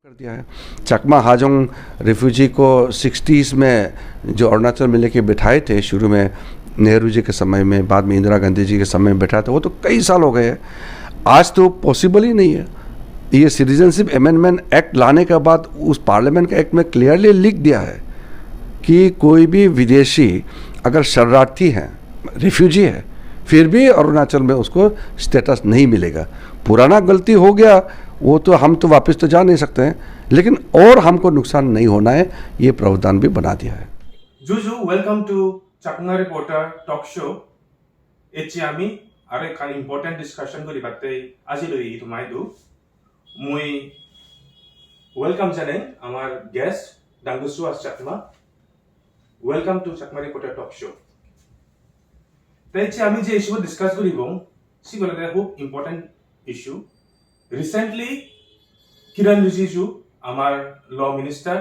कर दिया है। चकमा हाजोंग रिफ्यूजी को 60s में जो अरुणाचल में लेके बिठाए थे, शुरू में नेहरू जी के समय में, बाद में इंदिरा गांधी जी के समय में बैठा था, वो तो कई साल हो गए हैं। आज तो पॉसिबल ही नहीं है। ये सिटीजनशिप अमेंडमेंट एक्ट लाने के बाद उस पार्लियामेंट के एक्ट में क्लियरली लिख दिया है कि कोई भी विदेशी अगर शरणार्थी हैं, रिफ्यूजी है, फिर भी अरुणाचल में उसको स्टेटस नहीं मिलेगा। पुराना गलती हो गया, वो तो हम तो वापस तो जा नहीं सकते हैं, लेकिन और हमको नुकसान नहीं होना है, ये प्रावधान भी बना दिया है। Juju, welcome to Chakma Reporter Talk Show. Echi ami are kan important discussion ko dibate ajiloi itumai du. Mui welcome jane amar guest Dangusu as Chakma. Welcome to Chakma Reporter Talk Show. Echi ami je issue discuss koribong, si golade hope important issue. Recently Kiran Rijiju amar law minister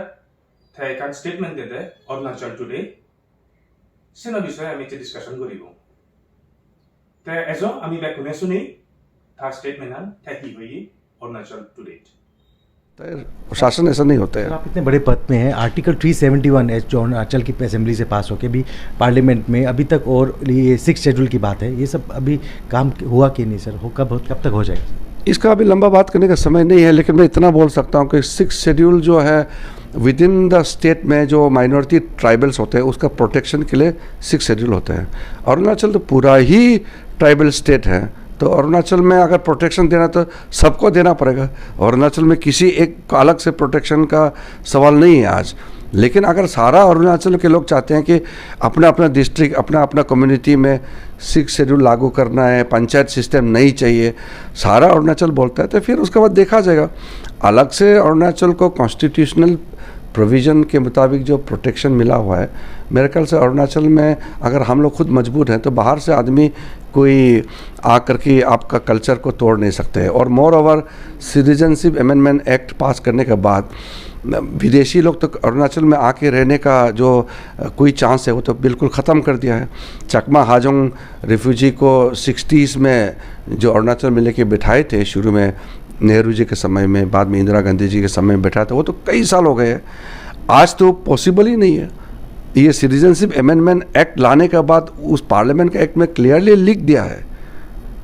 তাই একান statement দিতে Arunachal today সেনা বিষয়ে আমি একটা discussion করিব তাই এজো আমি বেকুনে শুনি था स्टेटमेंट आन थैकी हुई अरुणाचल टुडे। शासन ऐसा नहीं होता है। आप इतने बड़े पद में हैं, आर्टिकल 371 जो अरुणाचल की असेंबली से पास होके भी पार्लियामेंट में अभी तक, और ये 6 शेड्यूल की बात है, ये सब अभी काम हुआ कि नहीं सर? कब तक हो जाएगा? इसका अभी लंबा बात करने का समय नहीं है, लेकिन मैं इतना बोल सकता हूँ कि 6 शेड्यूल जो है विद इन द स्टेट में जो माइनॉरिटी ट्राइबल्स होते हैं उसका प्रोटेक्शन के लिए 6 शेड्यूल होते हैं। अरुणाचल तो पूरा ही ट्राइबल स्टेट है, तो अरुणाचल में अगर प्रोटेक्शन देना तो सबको देना पड़ेगा। अरुणाचल में किसी एक अलग से प्रोटेक्शन का सवाल नहीं है आज। लेकिन अगर सारा अरुणाचल के लोग चाहते हैं कि अपना अपना डिस्ट्रिक्ट, अपना अपना कम्युनिटी में 6 शेड्यूल लागू करना है, पंचायत सिस्टम नहीं चाहिए, सारा अरुणाचल बोलता है, तो फिर उसके बाद देखा जाएगा। अलग से अरुणाचल को कॉन्स्टिट्यूशनल प्रोविज़न के मुताबिक जो प्रोटेक्शन मिला हुआ है, मेरे ख्याल से अरुणाचल में अगर हम लोग खुद मजबूर हैं तो बाहर से आदमी कोई आकर के आपका कल्चर को तोड़ नहीं सकते हैं। और more over citizenship amendment act पास करने के बाद विदेशी लोग तो अरुणाचल में आके रहने का जो कोई चांस है वो तो बिल्कुल ख़त्म कर दिया है। चकमा हाजोंग रिफ्यूजी को 60s में जो अरुणाचल में लेके बिठाए थे, शुरू में नेहरू जी के समय में, बाद में इंदिरा गांधी जी के समय में बैठा था, वो तो कई साल हो गए हैं। आज तो पॉसिबल ही नहीं है। ये सिटीजनशिप अमेंडमेंट एक्ट लाने के बाद उस पार्लियामेंट के एक्ट में क्लियरली लिख दिया है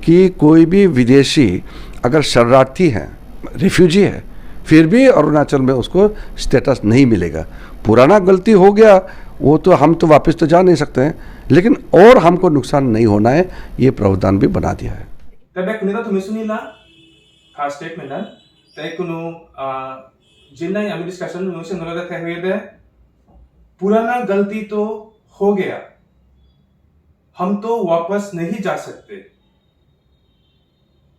कि कोई भी विदेशी अगर शरणार्थी हैं, रिफ्यूजी है, फिर भी अरुणाचल में उसको स्टेटस नहीं मिलेगा। पुराना गलती हो गया, वो तो हम तो वापस तो जा नहीं सकते हैं, लेकिन और हमको नुकसान नहीं होना है, ये प्रावधान भी बना दिया है। था स्टेटमेंट आन ताई कोनो जिन्नाई आमी डिस्कशन में से नलदा थे हुए दे पुराना गलती तो हो गया, हम तो वापस नहीं जा सकते,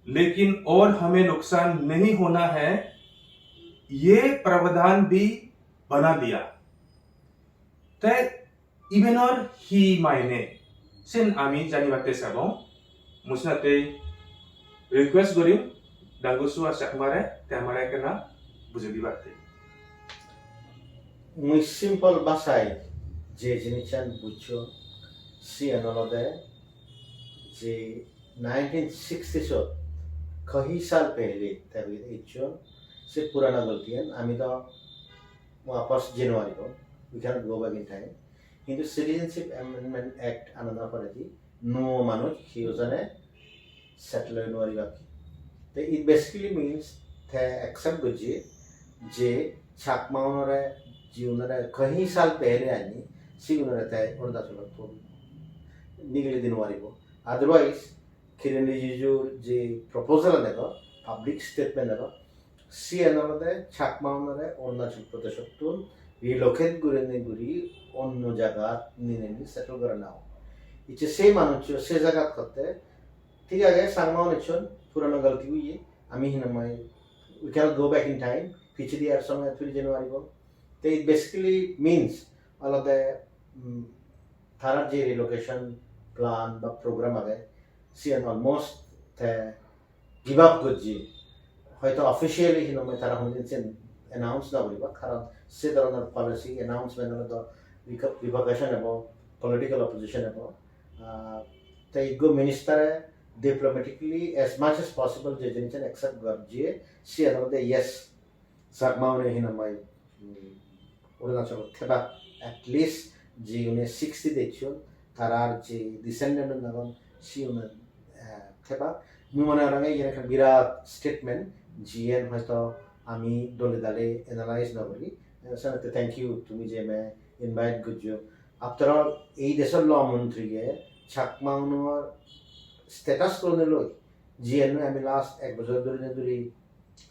लेकिन और हमें नुकसान नहीं होना है, ये प्रावधान भी बना दिया। ते इवन और ही मायने सिन आमी जानी बाते सबों मुसनाते रिक्वेस्ट करी Dangusu as Chakmare Tamare kena bujudi bate. Muy simple basai je jinichan bucho si anolode je 1960 show कई साल पहले तभी इच्छो से पुराना गलतियां आमी तो वापस जनवरी को we cannot go back in time কিন্তু Citizenship Amendment Act আনন্দ করে দি নো মানুষ হিউজনে সেটেল নরি বাকি। तो it basically means थे एक्सेप्ट गुजी जे छाकमा उन्होंने जी उन्होंने कहीं साल पहले आनी सी उन्होंने थे अरुणाचल तो निकले दिन वाली को अदरवाइज किरण रिजिजू जे प्रपोजल ने को पब्लिक स्टेटमेंट ने को सी उन्होंने छाकमा उन्होंने अरुणाचल प्रदेश तो रिलोकेट गुरने गुरी अन्य जगह निने सेटल करना हो इसे सेम अनुच्छेद से जगह करते ठीक है सांगमा उन्हें पुराना गलती हुई है आमी ही नमाई we cannot go back in time पीछे दिया समय 3 जनवरी को तो it basically means all of the थारा जे relocation plan बा program आगे see and almost the give up good जी होय तो officially ही नमाई थारा हम दिन से announce ना बोली बा कारण से तरह policy announcement ना तो repercussion है वो political opposition है वो तो एक गो minister है diplomatically as much as possible जे जिनचन accept कर जी सी another yes sakmaune hinamai Arunachal theba at least ji une 60 dechon tarar ji descendant nagon si une theba mi mone rangai yene kan birat statement GN হয়তো আমি দলে দলে analyse না করি সাথে থ্যাংক ইউ তুমি যে মে ইনভাইট করছো আফটার অল এই দেশের ল মন্ত্রীকে ছাকমাউনোর স্ট্যাটাস করে লই জিএন আমি লাস্ট এক বছর ধরে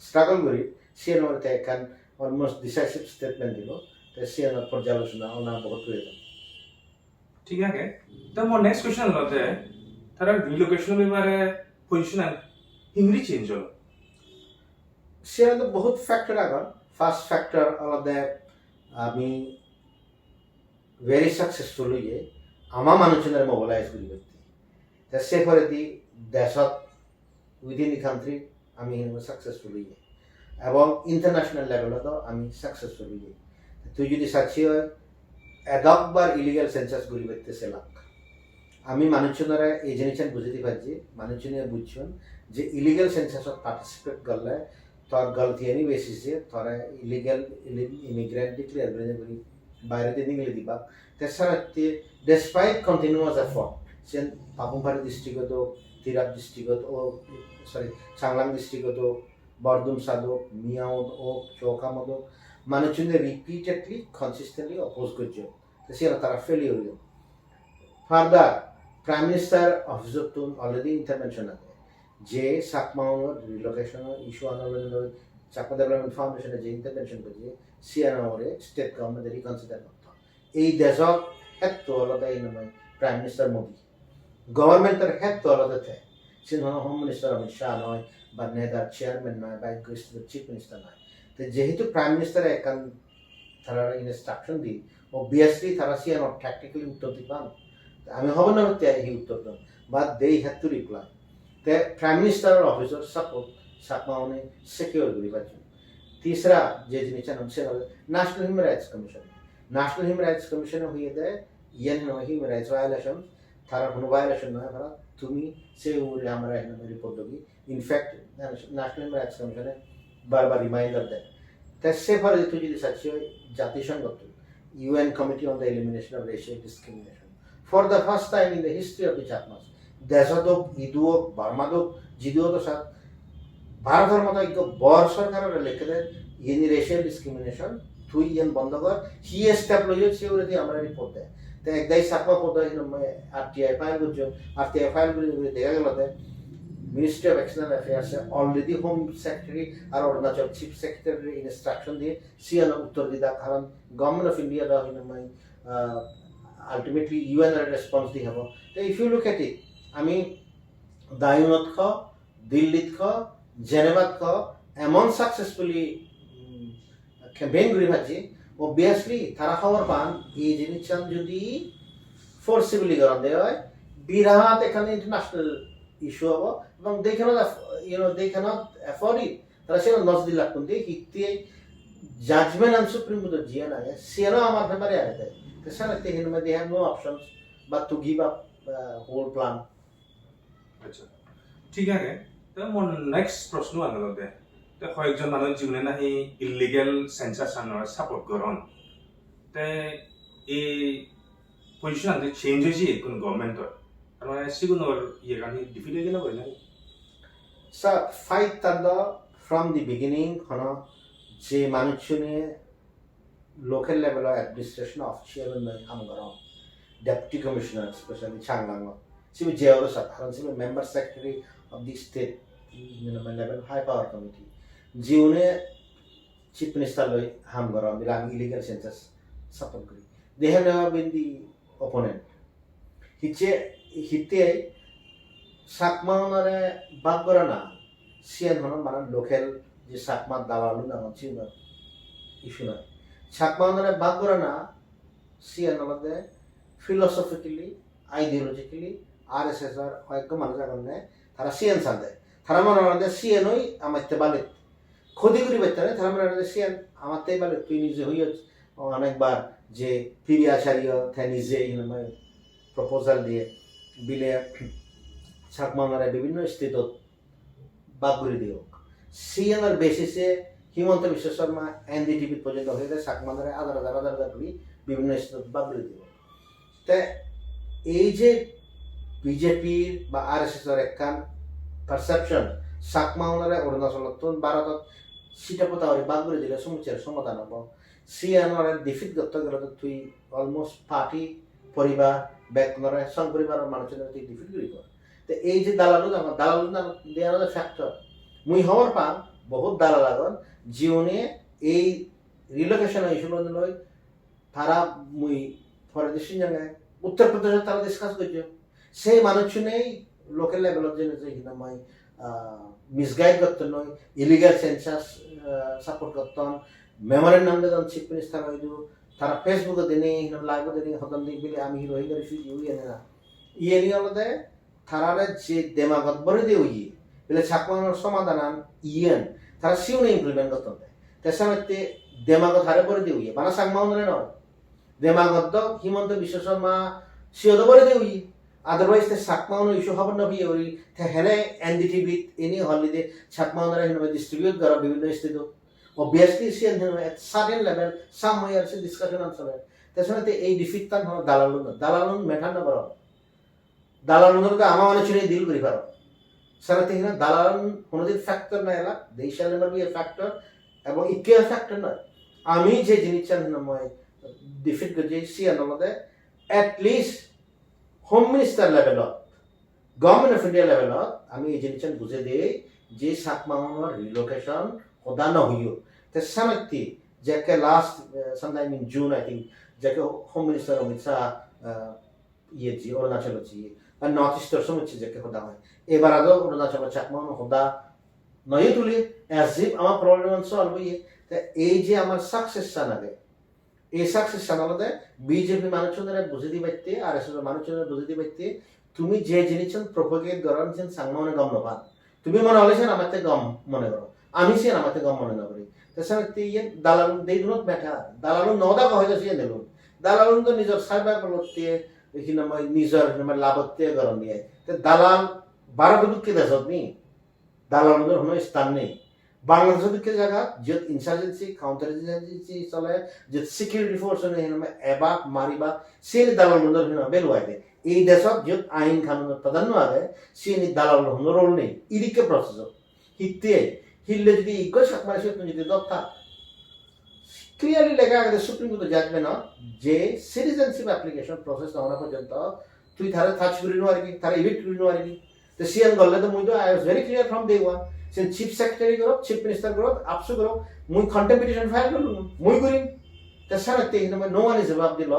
স্ট্রাগল করি সিএন ওরতে একখান অলমোস্ট ডিসাইসিভ স্টেটমেন্ট দিল তো সিএন পর্যালোচনা ওনা বহুত প্রয়োজন ঠিক আছে তো মোর নেক্সট কোশ্চেন হতে তারা রিলোকেশন এবারে পজিশন হিংরি চেঞ্জ হলো সিএন তো বহুত ফ্যাক্টর আগন ফার্স্ট ফ্যাক্টর আলাদা আমি very successfully ama manuchner mobilize kuri batti ta se parati deshat within the country ami successfully এবং ইন্টারন্যাশনাল লেভেলে তো আমি সাকসেসফুলি তুই যদি সাক্ষী হয় একবার ইলিগাল সেন্সাস করি করতেছে লাখ আমি মানুষজনেরা এই জিনিসটা বুঝতে পারছি মানুষজনে বুঝছেন যে ইলিগাল সেন্সাসত পার্টিসিপেট করলে তোর গলতি এনি বেসিসে তোরা ইলিগাল ইমিগ্রেন্ট ডিক্লেয়ার করি বাইরে দিলে দিবা তাছাড়া ডেসপাইট কন্টিনিউয়াস এফর্ট সেন পাপুমপাড়ি ডিস্ট্রিক্টত তিরাপ ডিস্ট্রিক্টত ও সরি চাংলাং ডিস্ট্রিক্টত বরদুম সাদক মিয়াউদ ও চৌকামদ মানুষজনে রিপিটেডলি কনসিস্টেন্টলি অপোজ করছে সেটা তারা ফেলিওর ফার্দার প্রাইম মিনিস্টার অফিসত অলরেডি ইন্টারভেনশন আছে যে সাকমাউনোর রিলোকেশন ইস্যু আন্দোলনের চাকমা ডেভেলপমেন্ট ফাউন্ডেশনে যে ইন্টারভেনশন করছে সিএনওরে স্টেট গভর্নমেন্ট রিকনসিডার করতে এই দেশত হেড আলাদা এই নয় প্রাইম মিনিস্টার মোদী গভর্নমেন্টের হেড আলাদা থাকে সে হোম মিনিস্টার অমিত শাহ নয় বা নেদার চেয়ারম্যান নয় বা চিফ মিনিস্টার নয় তো যেহেতু প্রাইম মিনিস্টার একান তারা ইনস্ট্রাকশন দিই অবভিয়াসলি তারা সিএনও ট্যাকটিক্যালি উত্তর দিবান আমি হব না হি উত্তর দেন but they had to reply তে প্রাইম মিনিস্টার অফিসর সাপোর্ট সাকমাউনে সিকিউর করিবার জন্য तीसरा जे जिनिस हमसे नेशनल ह्यूमन राइट्स कमिशन हुई है ये ह्यूमन राइट्स वायलेशन थारा कोनो वायलेशन ना थारा तुमी से उरे हमारा है रिपोर्ट होगी in fact national human rights commission बार-बार रिमाइंडर दे तसे फर तुझी दिसाची जातिसंघ UN Committee on the Elimination of Racial Discrimination for the first time in the history of the Chakmas দেশত ইদুও বার্মাদো জিদুও তো সাথ ভারতের মতো এক বড় সরকারের লিখে দেয় ইনি রেশিয়াল ডিসক্রিমিনেশন তুই ইন বন্ধ কর হি এস্টাবলিশ সিউরিটি আমরা রিপোর্ট দেয় তো একদাই সাকমা পদ আরটিআই ফাইল করছো আরটিআই ফাইল করে দেখা গেল যে ministry of external affairs already home secretary আর অরুণাচল চিফ সেক্রেটারি ইনস্ট্রাকশন দিয়ে সিএন উত্তর দিদা কারণ গভর্নমেন্ট অফ ইন্ডিয়া দা হিনমাই আলটিমেটলি ইউএন এর রেসপন্স দি হবো তো if you look at it আমি দায়ুনত খ দিল্লিত খ জেনেভাত খ এমন সাকসেসফুলি ক্যাম্পেইন করে ভাবছি অবভিয়াসলি তারা খবর পান এই জিনিসটা যদি ফোর্সিবলি করা দেওয়া হয় বিরাট এখানে ইন্টারন্যাশনাল ইস্যু হবো এবং দে ক্যানট অ্যাফোর্ড ইট তারা সেটা নজদি লাগ করতে হিতে জাজমেন্ট অন সুপ্রিম কোর্ট জিয়া না সেরা আমার ফেভারে আগে দেয় তো সারা তে হিন মে they have no options but to give up whole plan আচ্ছা ঠিক আছে তো মোর নেক্সট প্রশ্ন আনলতে তো কয়েকজন মানুষ জীবনে নাহি ইলিগেল সেন্সাস আনার সাপোর্ট করন তে এই পজিশন আনতে চেঞ্জ হয়েছে কোন গভর্নমেন্টর মানে সিগুনোর ইয়ে গানি ডিফিট হয়ে গেল কই না স্যার ফাইট তাদা ফ্রম দি বিগিনিং হনো যে মানুষনে local level of administration official হামগরম ডেপুটি কমিশনার স্পেশালি চাংলাং সিবি জেওর সাধারণ সিবি member secretary of the state level high power committee जिउने chief minister loi ham garam bilang illegal census support kari they have never been the opponent hitte sakma mane bag gorana sian hono mana local je sakma dawalu na chi na issue na sakma mane bag gorana sian mane philosophically ideologically RSS আর কয়েক মানুষ আগে তারা CN সাথে তারা মনে হয় CN ওই আমার তেবালে ক্ষতি করি বেতে তারা মনে হয় সিএন আমার তেবালে তুই নিজে হইও অনেকবার যে ফিরে আসারিও তাই নিজে প্রপোজাল দিয়ে বিলে সাকমানারে বিভিন্ন স্থিত বাগ করে দিও সিএনের বেসিসে হিমন্ত বিশ্ব শর্মা এনডিটিভি পর্যন্ত হয়ে যায় সাকমানরে আদার আদার করি বিভিন্ন স্তর বাবলি দিব তে এই যে বিজেপির বা আরএসএসের একখান পারসেপশন সাকমাউনারে অরুণাচলত ভারতত সিটাপোতা হয়ে বাগবরে দিলে সমুচের সমাধান হব সিএনআর ডিফিট করতে গেলে তো তুই অলমোস্ট পার্টি পরিবার ব্যাকনরে সং পরিবারের মানুষের তুই ডিফিট করি কর তো এই যে দালালু আমার দালালু দেওয়ার ফ্যাক্টর মুই হওয়ার পা বহুত দালাল আগন জীবনে এই রিলোকেশন ইস্যু লই তারা মুই ফরেদেশি জায়গায় উত্তরপ্রদেশে তারা ডিসকাস করছে সেই মানুষ নেই লোকাল লেভেলত যে হিনামাই মিসগাইড করতেন নয় ইলিগাল সেন্সাস সাপোর্ট করতেন মেমোরেন্ডাম দেন চিফ মিনিস্টার হইল তারা ফেসবুকে দিনে লাইভ দিনে হতন দিক বিলে আমি রোহিঙ্গা রিফিউজি হই এনে না ইয়ে নিয়ে হলদে তারারে যে দেমাগত বরে দিয়ে হই বলে ছাকমানোর সমাধান ইয়েন তারা সিউনে ইমপ্লিমেন্ট করতেন তেসামতে দেমাগত হারে বরে দিয়ে হই বানা সাংমাউনে নয় দেমাগত হিমন্ত বিশ্ব শর্মা সিওদ বরে দিয়ে হই otherwise the sakmaun issue happen na bhi ori the hele NDTV any holiday sakmaun ra hinme distribute kara bibhinno state obviously see at certain level somewhere se discussion on sabe tasmate ei defeat tan dalalun methan na baro dalalun ka ama mane chune deal kori paro sarate hina dalalun kono din factor na ela they shall never be a factor এবং ইকে factor নয় আমি যে জিনিসটা মই defeat করছি সি আনলদে at least home minister লেভেলত গভর্নমেন্ট অফ ইন্ডিয়া লেভেলত আমি এই জিনিসটা বুঝে দিই যে সাকমাউনের রিলোকেশন সদা নহইও তে সামতি যাকে last sometime in June I think যাকে হোম মিনিস্টার অমিত শাহ ইয়ে জি অরুণাচল জি আর নর্থ ইস্টার সমুচ্ছে যাকে সদা হয় এবার আগেও অরুণাচল সাকমাউন সদা নয় তুলি অ্যাজ ইফ আমার প্রবলেম সলভ হইয়ে তে এই যে আমার সাকসেস জানাবে এই সাকসেস জানালে বিজেপি মানুষজনের বুঝে দি পাইতে আর এস মানুষজনের বুঝে দি পাইতে তুমি যে জিনিস প্রপোগেট করার যেন সাংমানে গম নবা তুমি মনে হলেছেন আমাতে গম মনে করো আমি সে আমাতে গম মনে না করি তাছাড়া ইয়ে দালাল দে ডু নট ম্যাটার দালাল নদা কহলে সে নেলুন দালাল তো নিজের সাইবার করতে এখানে নিজের লাভতে গরম দিয়ে দালাল 12 দুঃখে দেশত নি দালালদের কোনো স্থান নেই বাংলাদেশের দিকে জায়গা যে ইনসার্জেন্সি কাউন্টার ইনসার্জেন্সি চলে যে সিকিউরিটি ফোর্স এবা মারিবা সে দালালদের বেলুয়াই দে এই দেশত যে আইন কানুনের প্রাধান্য আগে সে দালাল রোল নেই ইদিকে প্রসেস হিতে হিললে যদি ইগো সাকমারে সে যদি দক্তা ক্লিয়ারলি লেখা আগে সুপ্রিম কোর্ট জাজমেন্ট যে সিটিজেনশিপ অ্যাপ্লিকেশন প্রসেস না পর্যন্ত তুই তারা টাচ করি নারবি তারা ইভিট করি নারবি তো সিএন গলে তো মুই তো I was very clear from day one say chief secretary করো চিফ মিনিস্টার করো আপসু করো মুই কন্টেম্পিটিশন ফাইল করলু মুই করি তা সারাতে no one is above the law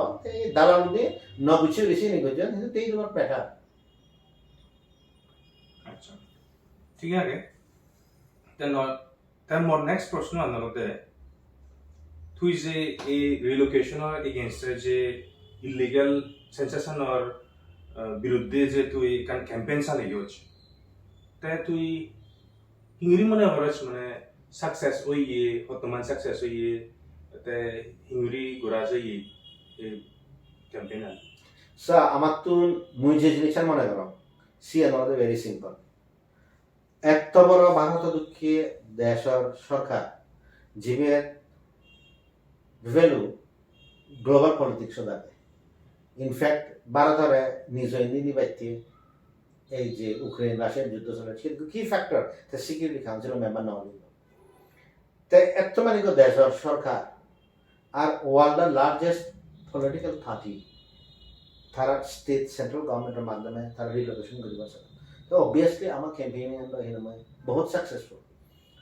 দালাল দিয়ে ন বুঝে বেশি নি গজন কিন্তু তেই তোমার প্যাটার আচ্ছা ঠিক আছে তার মোর নেক্সট প্রশ্ন আনলতে তুই যে এই রিলোকেশনের এগেইনস্ট যে ইলিগাল সেন্সেশনের বিরুদ্ধে যে তুই কান ক্যাম্পেইন চালাই হচ্ছে তাই তুই হিংরি মনে হরছ মানে সাকসেস হইয়ে বর্তমান সাকসেস হইয়ে তে হিংরি গোরা যাই এই ক্যাম্পেইন সা আমার তো মুই যে জিনিস মনে করো সি আমাদের ভেরি সিম্পল এত বড় ভারত দুঃখে দেশের সরকার জীবের ভ্যালু গ্লোবাল পলিটিক্স দাবে ইনফ্যাক্ট ভারতের নিজ নিবাইতে এই যে ইউক্রেন রাশিয়ার যুদ্ধ চলে কিন্তু কি ফ্যাক্টর সিকিউরিটি কাউন্সিলের মেম্বার না হলে তাই এত মানে দেশের সরকার আর ওয়ার্ল্ডের লার্জেস্ট পলিটিক্যাল পার্টি তারা স্টেট সেন্ট্রাল গভর্নমেন্টের মাধ্যমে তারা রিলোকেশন করিব তো অবভিয়াসলি আমার ক্যাম্পেইনিং বহুত সাকসেসফুল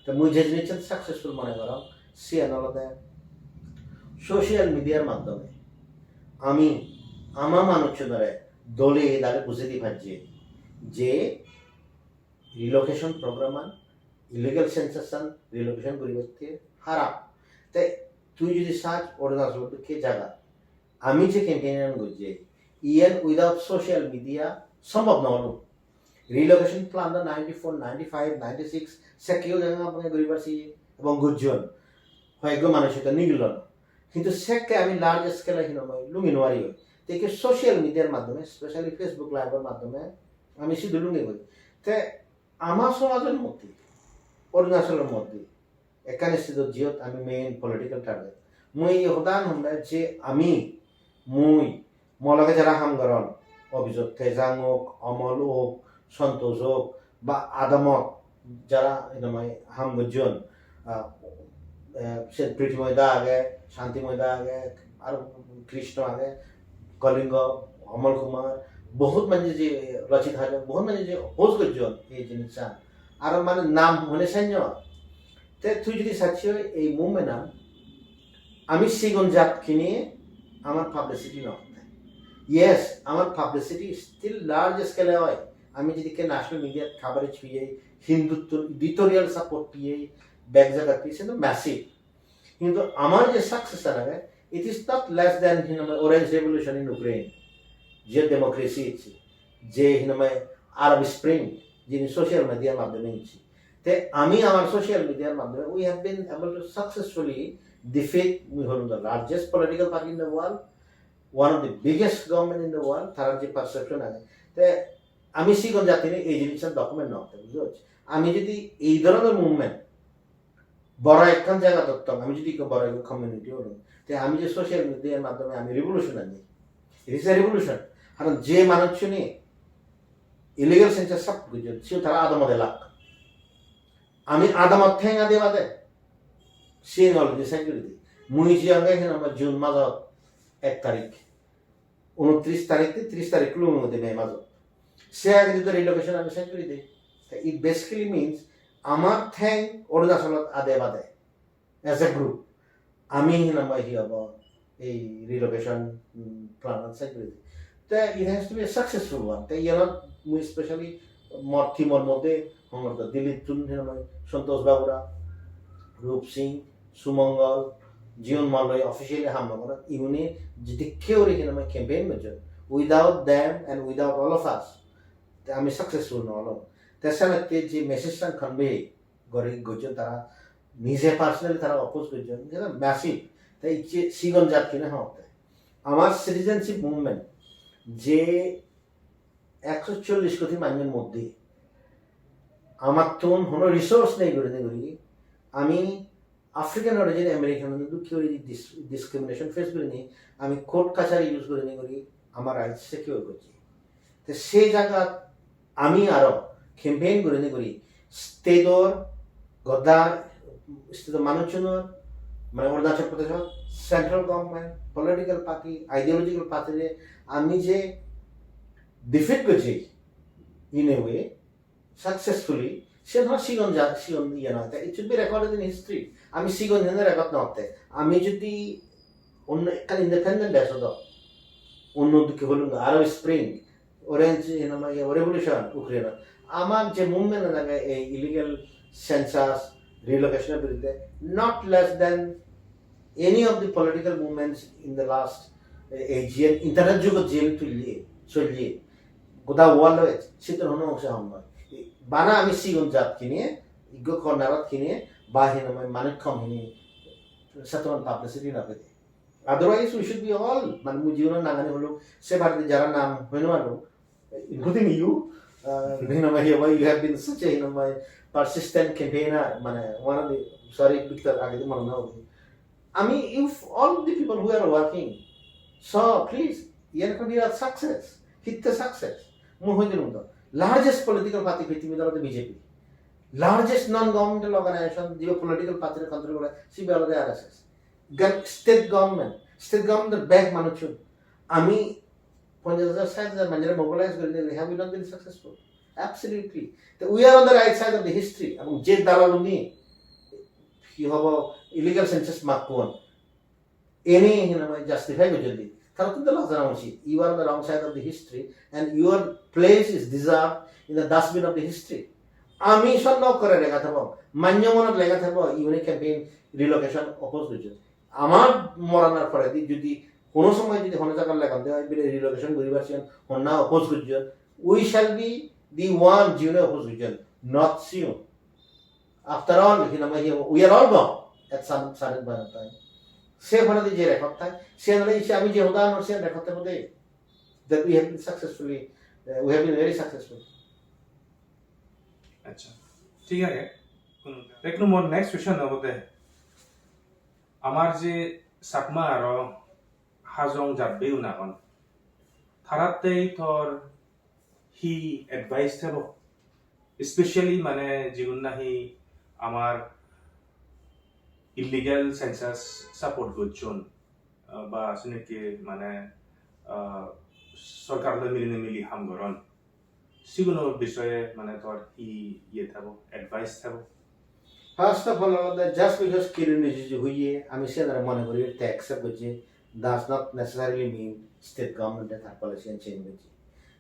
তো মুই যে জিনিস সাকসেসফুল মনে করো সে আনলদে সোশ্যাল মিডিয়ার মাধ্যমে আমি আমার মানুষজনের দলে দাঁড়ে বুঝে দি পারছি যে relocation programme illegal sensation relocation পরিবর্তে হারাম তাই তুই যদি সার্চ অরুণাচল কে জায়গা আমি যে ক্যাম্পেইন করছি ইয়েন উইদাউট সোশ্যাল মিডিয়া সম্ভব না হলো রিলোকেশন প্ল্যান 94 95 96 সে কেউ জায়গা আপনাকে করি পারছি এবং গুজন হয়তো মানুষ এটা নিগল কিন্তু সেকে আমি লার্জ স্কেলে লুঙ্গি নোয়ারি হই দেখে সোশ্যাল মিডিয়ার মাধ্যমে স্পেশালি ফেসবুক লাইভের মাধ্যমে আমি শুধু লুঙ্গি করি তে আমার সমাজের মধ্যে অরুণাচলের মধ্যে একানে স্থিত জিঅত আমি মেইন পলিটিক্যাল টার্গেট মুই সদান হমে যে আমি মুই মলকে যারা হামগরণ অভিযোগ তেজাং হোক অমল হোক সন্তোষ হোক বা আদামত যারা মানে হামগজন সে প্রীতিময়দা আগে শান্তিময়দা আগে আর কৃষ্ণ আগে কলিঙ্গ অমল কুমার বহুত মানে যে রচিত হাজার বহুত মানে যে অপোজ করজন এই জিনিসটা আর মানে নাম হলে সাইন্য তে তুই যদি সাচ্ছি এই মুভমেন্ট আমি সিগুন জাত কিনে আমার পাবলিসিটি নয় ইয়েস আমার পাবলিসিটি স্টিল লার্জ স্কেলে হয় আমি যদি কে ন্যাশনাল মিডিয়া খাবারেজ পিয়ে হিন্দুত্ব এডিটোরিয়াল সাপোর্ট পিয়ে ব্যাক জায়গা পিয়ে সে তো ম্যাসিভ কিন্তু আমার যে সাকসেস আছে it is not less than orange revolution in Ukraine যে ডেমোক্রেসি যে আরব স্প্রিং যিনি সোশ্যাল মিডিয়ার মাধ্যমে ইচ্ছি তে আমি আমার সোশ্যাল মিডিয়ার মাধ্যমে we have been able to successfully defeat we whole the largest political party in the world one of the biggest government in the world তার যে পারসেপশন আছে তে আমি সিগন জাতির এই জিনিসটার ডকুমেন্ট নতে বুঝতে পারছি আমি যদি এই ধরনের মুভমেন্ট বড় একখান জায়গা ধরতাম আমি যদি বড় একটা কমিউনিটি হলো তে আমি যে সোশ্যাল মিডিয়ার মাধ্যমে আমি রিভলিউশন আনি ইট ইজ এ রিভলিউশন কারণ যে মানুষ নিয়ে ইলিগাল সেন্সাস সব গুজন সে তারা আদামতে লাগ আমি আদামত ঠেঙা দিয়ে বাদে সে নলেজ সাইকেল মুই যে আগে আমার জুন মাসত 1 তারিখ 29 তারিখ 30 তারিখ কুলোর মধ্যে মে মাসত সে আগে যদি রিলোকেশন আমি সাইকেল দিই ইট বেসিক্যালি মিনস আমার ঠেং অরুণাচলত আদে বাদে এজ এ গ্রুপ আমি নাম্বার হি হব এই রিলোকেশন প্ল্যান সাইকেল দিই তা it has to be a successful one তাই ইয়ার মুই স্পেশালি মর টিমর মধ্যে আমার দিল্লির তুন সন্তোষ বাবুরা রূপ সিং সুমঙ্গল জীবন মালয় অফিসিয়ালি হামলা করা ইউনি যদি কেউ রেখে আমি ক্যাম্পেইন করছেন without them and without all of us আমি সাকসেসফুল নহলাম তাছাড়া যে মেসেজটা কনভে করে করছেন তারা নিজে পার্সোনালি তারা অপোজ করছেন যেটা ম্যাসিভ তাই সিগন জাত কিনে হতে আমার সিটিজেনশিপ মুভমেন্ট যে 140 কোটি মানুষের মধ্যে আমার তো কোনো রিসোর্স নেই করে করি আমি আফ্রিকান অরিজিন আমেরিকান কেউ ডিসক্রিমিনেশন ফেস করিনি আমি কোর্ট কাছারি ইউজ করে করি আমার রাইট সিকিউর করছি তো সেই জায়গা আমি আরো ক্যাম্পেইন করে করি স্টেটর গদ্দার স্টেট মানুষজনের মানে Arunachal Pradesh central government political party ideological পার্টিরে আমি যে ডিফিট করছি ইন এ ওয়ে সাকসেসফুলি সে ধর সিগন ইয়ে নয় it should be recorded in history আমি সিগন রেকর্ড নতে আমি যদি অন্য একটা ইন্ডিপেন্ডেন্ট দেশ হতো অন্যদিকে বলুন আরব স্প্রিং অরেঞ্জ রেভলিউশন ইউক্রেন আমার যে মুভমেন্ট লাগে এই ইলিগাল সেন্সাস রিলোকেশনের বিরুদ্ধে not less than any of the political movements in the last এই জিএল ইন্টারনেট যুগত জিএল তুলিয়ে চলিয়ে গোটা ওয়ার্ল্ড হয়েছে সেটার কোনো অংশ হন নয় বানা আমি সিগুন জাত কিনে ইজ্ঞ কর্নারত কিনে বা হিনময় মানিক কম হিনি সেতমান পাবলিসিটি না পেতে otherwise we should be all মানে মুই জীবনের নাগানি হলো সে ভারতে যারা নাম হইনো আলো ইনক্লুডিং ইউ হিনময় হিয়া you have been such a হিনময় পারসিস্টেন্ট ক্যাম্পেইনার মানে one of the sorry picture আগে তো মনে না হবে আমি if all the people who are working so please year can be a success hit the success মুই হইতে নুন largest political party পৃথিবীতে হলো বিজেপি largest non-governmental organization যে political party কন্ট্রোল করে সিবি হলো আরএসএস স্টেট গভর্নমেন্ট ব্যাক মানুষ আমি 50,000 মানুষের মোবিলাইজ করে দিলে have you not been successful absolutely তো we are on the right side of the history এবং যে দালাল উনি কি হবো ইলিগাল সেন্সাস মার্ক কোন এনি জাস্টিফাই করে যদি তারা কিন্তু জানা উচিত you are on the wrong side of the history and your place is deserve in the dustbin of the history আমি সন্দেহ করে লেখা থাকবো মান্য মনত লেখা থাকবো ইউনিক ক্যাম্পেইন রিলোকেশন অপোজ করছে আমার মরানোর পরে যদি কোনো সময় যদি কোনো জায়গার লেখা দেওয়া রিলোকেশন করিবার হন্না অপোজ করছে we shall be the one জিউনে অপোজ করছে নট সিউ after all we are all gone at certain point of time সে ফলে যে রেকর্ড থাকে সে আমি যে উদাহরণ সে রেকর্ড থাকে that we have been successfully we have been very successful अच्छा ठीक है এক নম্বর নেক্সট কুৱেশ্যন হ'ব দে আমাৰ যে চাকমা আৰু হাজং জাতবে উনাখন থাৰাতেই থৰ হি এডভাইচ থাকব স্পেচিয়েলি মানে যিগুণ নাহি আমাৰ ইলিগেল সেন্সাস সাপোর্ট করছেন বা আসলে মানে সরকার মিলি হাম করন সেগুলো বিষয়ে মানে তোর হি ইয়ে থাকবো অ্যাডভাইস থাকবো First of all, just because Kiran Rijiju huye, আমি সেটা মনে করি এটা accept করছি does not necessarily mean state government তার policy change করছে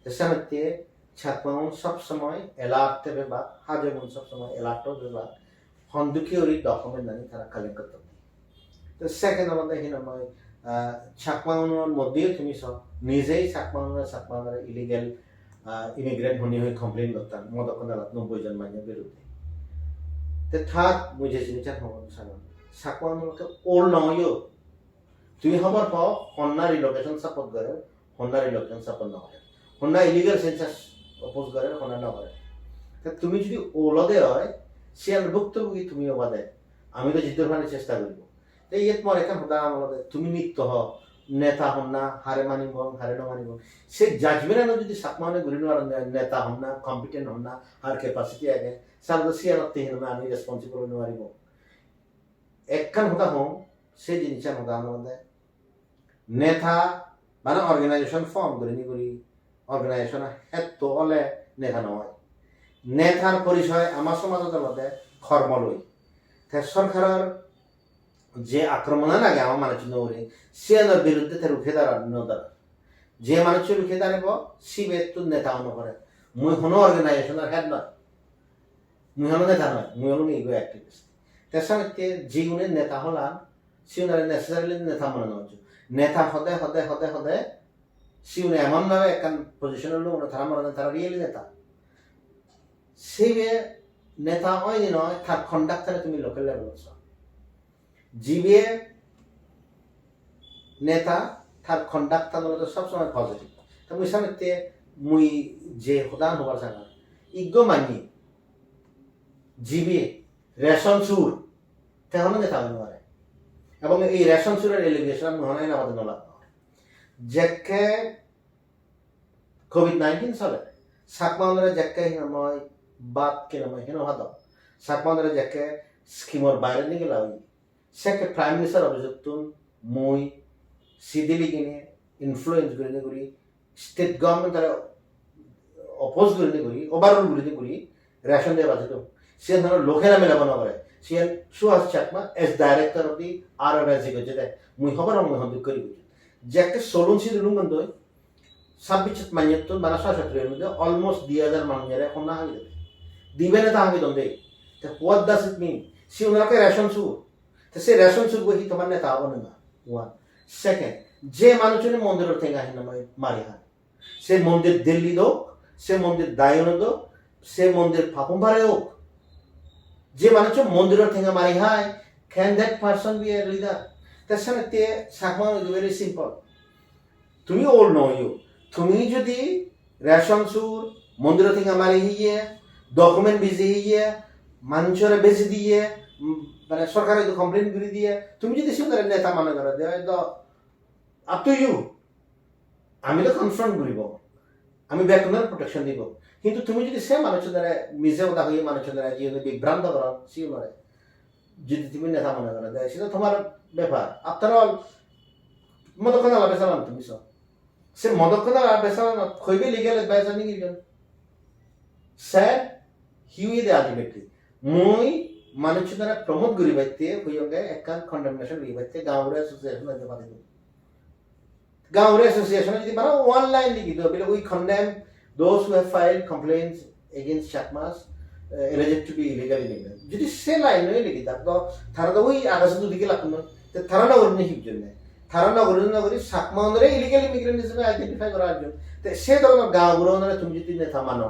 তার সাথে ছাত্রগণ সব সময় alert হবে বা হাজগণ সব সময় alert হবে বা হন্দুকিওরি ডকুমেন্ট নানি তারা কালেক্ট করতে হবে তো সেকেন্ড আমাদের হিনময় ছাকমাউনের মধ্যেও তুমি সব নিজেই ছাকমাউনের ইলিগেল ইমিগ্রেন্ট হয়ে কমপ্লেন করতাম মদক আদালত 90 জন মাইনের বিরুদ্ধে The third, मुझे जिनिसा हमारे सामान साकवान के all नॉयो तुम्ही हमार पाव होन्ना रिलोकेशन सपोर्ट करे होन्ना रिलोकेशन सपोर्ट ना करे होन्ना इलीगल सेंसस अपोज करे होन्ना ना करे तो तुम्ही যদি ওলদে হয় সিয়াল ভুক্তভোগী তুমি ওবাদে আমি তো জিততে পারার চেষ্টা করব এই এত মর এখন হদা আমাদের তুমি নিত্য হ নেতা হন্না হারে মানিব হারে না মানিব সে জাজমেন্ট যদি সাকমানে গুরিনওয়ার নেতা হন্না কম্পিটেন্ট হন্না আর ক্যাপাসিটি আগে সালদসিয়ানতে হিনমা আমি রেসপন্সিবল নওয়ারিব একখান হতা হম সে জিনিসা হতা আমাদের নেতা মানে অর্গানাইজেশন ফর্ম করি অর্গানাইজেশন হেড তো হলে নেতা নয় নেতার পরিচয় আমার সমাজের মধ্যে কর্ম লই সরকারের যে আক্রমণ লাগে আমার মানুষ নৌরে সিয়ানোর বিরুদ্ধে তার রুখে দাঁড়ানো দ্বারা যে মানুষ রুখে দাঁড়াব সি বেতু নেতা অনুকরে মুই কোনো অর্গানাইজেশনের হেড নয় মুই হলো নেতা নয় মুই হলো ইগো অ্যাক্টিভিস্ট তার সঙ্গে জীবনের নেতা হলাম সিউনারে নেসেসারিলি নেতা মনে নয় নেতা হদে হদে হদে হদে সিউনে এমনভাবে একখান পজিশনের লোক তারা মনে তারা রিয়েলি নেতা সে নেতা হয়নি নয় তার কন্ডাক্টারে তুমি লোকাল লেভেল আছো জিবে নেতা তার কন্ডাক্টার সবসময় পজিটিভ তা মুই সামনে মুই যে হদান হবার জানা ইগো মানি জিবি রেশন সুর তেমন নেতা হতে পারে এবং এই রেশন সুরের এলিগেশন মনে না আমাদের নলা যেকে কোভিড-19 চলে সাকমাউনরে যেকে হিনময় বাদ কিনময় হিন হাদ সাকমাউনরে যেকে স্কিমর বাইরে নিয়ে গেলা সেকে প্রাইম মিনিস্টার অভিযোগতুন মই সিদিলি কিনে ইনফ্লুয়েন্স করি স্টেট গভর্নমেন্ট তারা অপোজ করি ওভারঅল করি রেশন দিয়ে বাঁচিত সে ধরো লোকেরা মেলাবনা করে সে Suhas Chakma as director of the RRSG করছে দেয় মুই হবার মুই হন্দিক করি বুঝি যে একটা সলুন সি দিলুম কিন্তু 26 মান্যত্ব মানে 67 মধ্যে অলমোস্ট 2000 মানুষের এখন না হয়ে দিবে না তা আমি দন্দে তো হোয়াট ডাজ ইট মিন সি ওনাকে রেশন সু তো সে রেশন সু বহি তোমার নেতা হবে না ওয়ান সেকেন্ড যে মানুষের মন্দিরের থেকে আহিনা মারি হয় সে মন্দির দিল্লি হোক সে মন্দির দায়ন হোক সে মন্দির ফাপুম্বারে হোক যে মানুষ মন্দিরের থেকে মারি হয় can that person be a leader তার সাথে সাকমা ভেরি সিম্পল তুমি ওল নয় তুমি যদি রেশন সুর মন্দিরের থেকে মারি হইয়ে ডকুমেন্ট ভিজে হইয়ে মানুষের বেশি দিয়ে মানে সরকারের কমপ্লেন করে দিয়ে তুমি যদি সুন্দর নেতা মানে করে আপ টু ইউ আমি তো কনফ্রন্ট করিব আমি ব্যাকগ্রাউন্ড প্রোটেকশন দিব কিন্তু তুমি যদি সে মানুষের দ্বারা মিজে ওটা হয়ে মানুষের দ্বারা যে বিভ্রান্ত করো সিও নয় যদি তুমি নেতা মনে করে দেয় সেটা তোমার ব্যাপার আফটার অল মদকনা লাভে চালান তুমি সব সে মদকনা লাভে চালান খইবে লিগেল এডভাইস আনি গিয়েছেন স্যার হিউই দে আলটিমেটলি মই মানুষের দ্বারা প্রমোট করি বাইতে হইয়গে একখান কন্ডেমনেশন করি বাইতে গাঁওরে অ্যাসোসিয়েশন আছে পাতি গাঁওরে অ্যাসোসিয়েশন যদি মানে ওয়ান লাইন লিখি তো we condemn those who have filed complaints against Chakmas alleged to be illegal immigrants. যদি সে লাইন হয়ে লিখি তো তারা তো ওই আকাশে দুদিকে লাগতো না তারা না করেন হিপ জন্য তারা না করেন না করি সাকমা অন্দরে ইলিগাল ইমিগ্রেন্ট হিসেবে আইডেন্টিফাই করার জন্য সে ধরনের গাঁওগুলো অন্দরে তুমি যদি নেতা মানো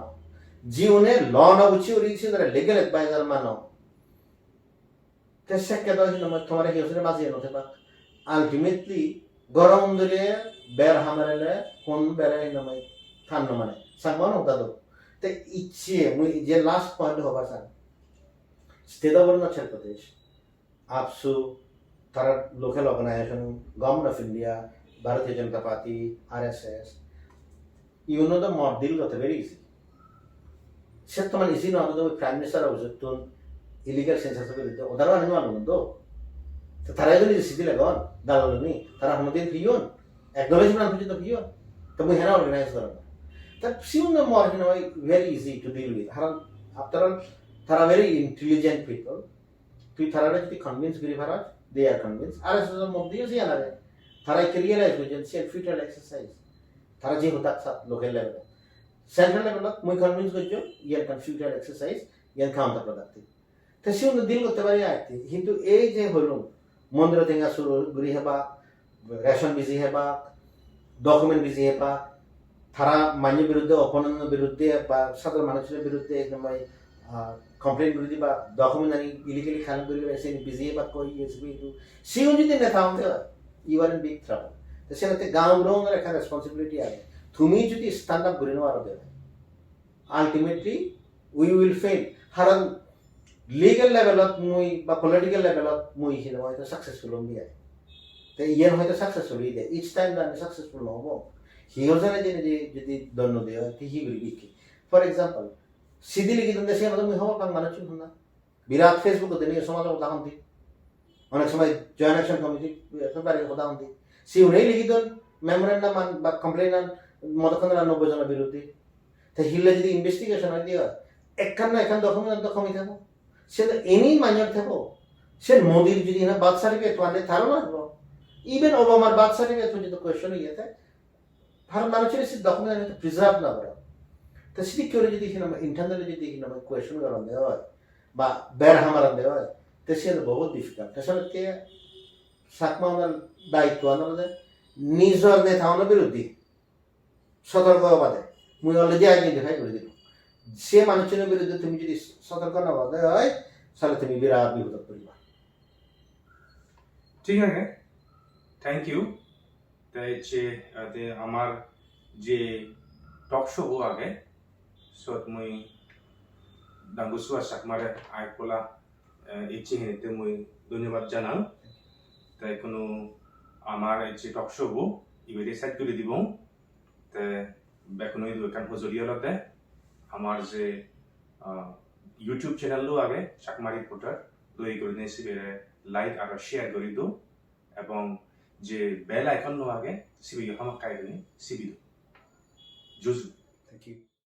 জীবনে ল না বুঝি ওর ইসে ধরে লিগাল অ্যাডভাইজার মানো তো সে কে তো তোমার কি হচ্ছে মাঝে নতে বা আলটিমেটলি গরম ধরে বের হামারে কোন বেরে নামে থান মানে সাকমান হতা তো ইচ্ছে মুই যে লাস্ট পয়েন্ট হবার sir State of Arunachal Pradesh, APSU, তারা local organisation, government of India, Bharatiya Janata party, RSS, you know the more deal got very easy. Set to man easy no the prime minister of the illegal census of the other one no mundo. The Taragon is city lagon, Daloni, Tarahamudin Pion, acknowledgement of the Pion. The we had organized them. That seemed the more very easy to deal with. After all, they are very intelligent people. To thoroughly convince Girivaraj, they are convinced. RSS of the Zianare. Tarai realize urgency and futile exercise. Taraji Hudak local level. Central level, we convince Gojo, you can futile exercise, you can counterproductive. The soon the deal with the very active. Hindu age a holum. Mondra Tinga Suru, Grihaba, ration busy heba, document busy heba, Tara Manu Birude, opponent Birude, Southern Management Birude, my complaint Birudiba, documentary illegally Kalaburi, saying busy about years we do. See only in the town there, you are in big trouble. The Senate gown wrong or a responsibility. To me, it is stand up Gurino out there. Ultimately, we will fail. Haran legal level of Mui, but political level of Mui, the successful on the The year had a successful either. Each time that is successful no more. He was an identity, don't know there, he will be. For example, Sidili given the same of the Hope and Manachuna. Virat Facebook, the near Somala of Downty. On a joint action committee, February of Downty. See, really given memorandum and complainant, Modakana no Bozana Biruti. The Hill the investigation idea. Ekan document the committee. Said any minor table. Said Modi in a birth certificate one day, Tharana. Even Obama birth certificate, which is the question yet. Her management is documented preserved number. The city curiosity internally question around the oil. But bear hammer on the oil. This is बहुत difficult. ऐसा लगता है साकमानल दायित्व आनंदे निजर ने था उन्हें विरोधी सतर्क होगा दे मुझे ऑलरेडी आगे दिखाई कर दिलो सेम अनुच्छेद विरोधी तुम्हें जिस सतर्क ना होगा दे आए साले तुम्हें विराट भी होता परिवार ঠিক আছে থ্যাংক ইউ তাই যে আমার যে টক শো হো আগে সত মুই ডাঙ্গুসুয়া সাকমারে আইকলা ইচ্ছে হেতে মুই ধন্যবাদ জানাও তাই কোনো আমার এই যে টক শো হো ইবেরে সাইড করে দিব তে বেকনো এই দোকান হজরিয়ালতে আমার যে ইউটিউব চ্যানেলও আগে সাকমারি রিপোর্টার দই করে নেছি বেরে লাইক আর শেয়ার করে দিও এবং যে বেল আইকন নো আগে সিবি হামা কাইনি সিবি জুজু Thank you.